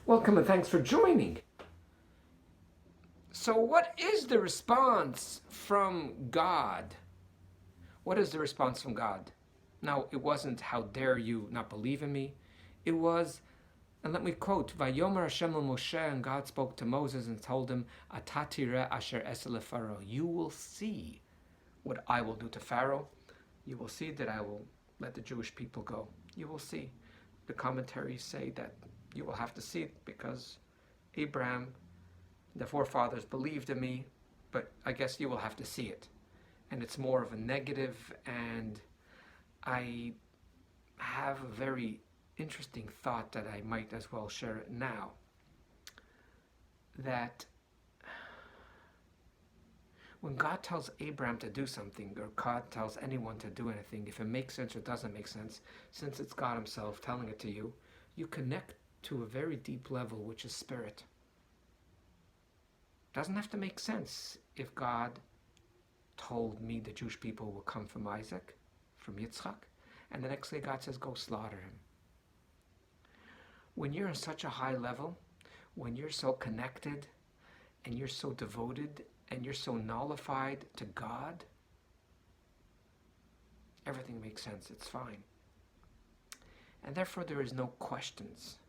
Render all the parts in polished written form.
Welcome and thanks for joining. So, what is the response from God? What is the response from God? Now, it wasn't, "How dare you not believe in me?" It was, and let me quote, "Vayomer Hashem el Moshe," and God spoke to Moses and told him, "Ata tireh asher eseh leFaro." You will see what I will do to Pharaoh. You will see that I will let the Jewish people go. You will see. The commentaries say that you will have to see it because Abraham, the forefathers, believed in me, but I guess you will have to see it. And it's more of a negative, and I have a very interesting thought that I might as well share it now. That when God tells Abraham to do something, or God tells anyone to do anything, if it makes sense or doesn't make sense, since it's God himself telling it to you, you connect to a very deep level, which is spirit. Doesn't have to make sense. If God told me the Jewish people will come from Isaac, from Yitzchak, and the next day God says, go slaughter him. When you're on such a high level, when you're so connected, and you're so devoted, and you're so nullified to God, everything makes sense. It's fine. And therefore there is no questions.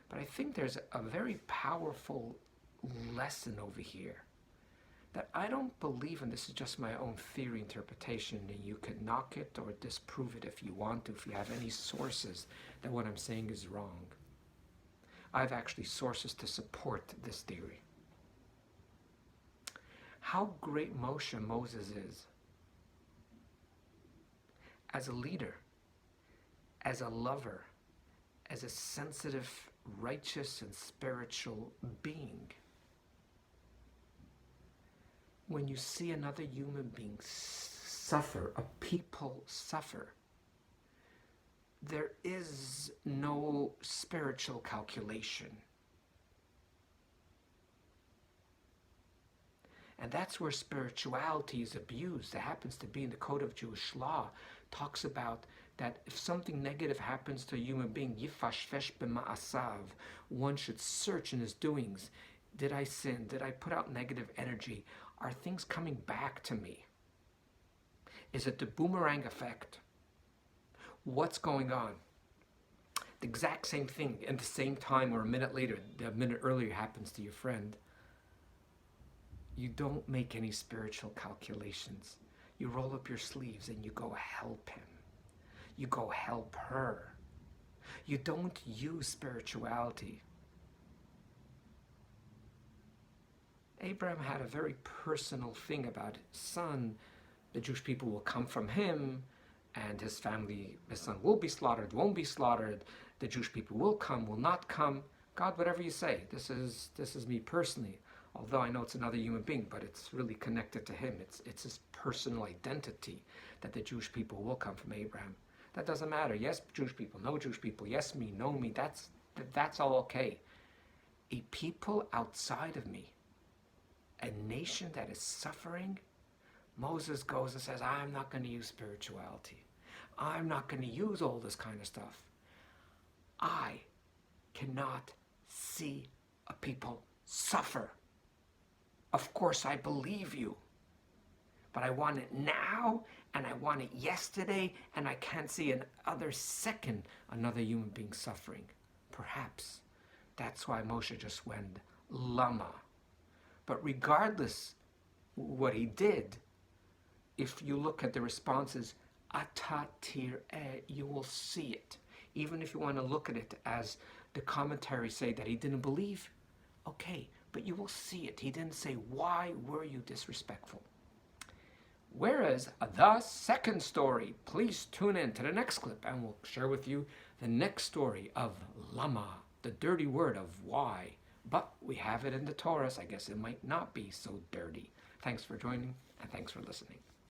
But I think there's a very powerful lesson over here that I don't believe, and this is just my own theory interpretation, and you can knock it or disprove it if you want to, if you have any sources that what I'm saying is wrong. I have actually sources to support this theory. How great Moses is as a leader, as a lover, as a sensitive, righteous, and spiritual being. When you see another human being suffer, a people suffer, there is no spiritual calculation. And that's where spirituality is abused. It happens to be in the Code of Jewish Law. Talks about that if something negative happens to a human being, yifashfesh b'ma'asav, one should search in his doings. Did I sin? Did I put out negative energy? Are things coming back to me? Is it the boomerang effect? What's going on? The exact same thing at the same time or a minute later, a minute earlier happens to your friend. You don't make any spiritual calculations. You roll up your sleeves and you go help him. You go help her. You don't use spirituality. Abraham had a very personal thing about his son. The Jewish people will come from him, and his family, his son will be slaughtered, won't be slaughtered. The Jewish people will come, will not come. God, whatever you say. This is me personally. Although I know it's another human being, but it's really connected to him. It's his personal identity that the Jewish people will come from Abraham. That doesn't matter. Yes, Jewish people, no Jewish people. Yes, me, no me. That's all okay. A people outside of me, a nation that is suffering, Moses goes and says, I'm not going to use spirituality. I'm not going to use all this kind of stuff. I cannot see a people suffer. Of course, I believe you, but I want it now, and I want it yesterday, and I can't see another second another human being suffering. Perhaps that's why Moshe just went, Lama. But regardless what he did, if you look at the responses, Ata tireh, you will see it. Even if you want to look at it as the commentaries say that he didn't believe, okay, but you will see it. He didn't say, why were you disrespectful? Whereas the second story, please tune in to the next clip and we'll share with you the next story of Lama, the dirty word of why. But we have it in the Torah, so I guess it might not be so dirty. Thanks for joining and thanks for listening.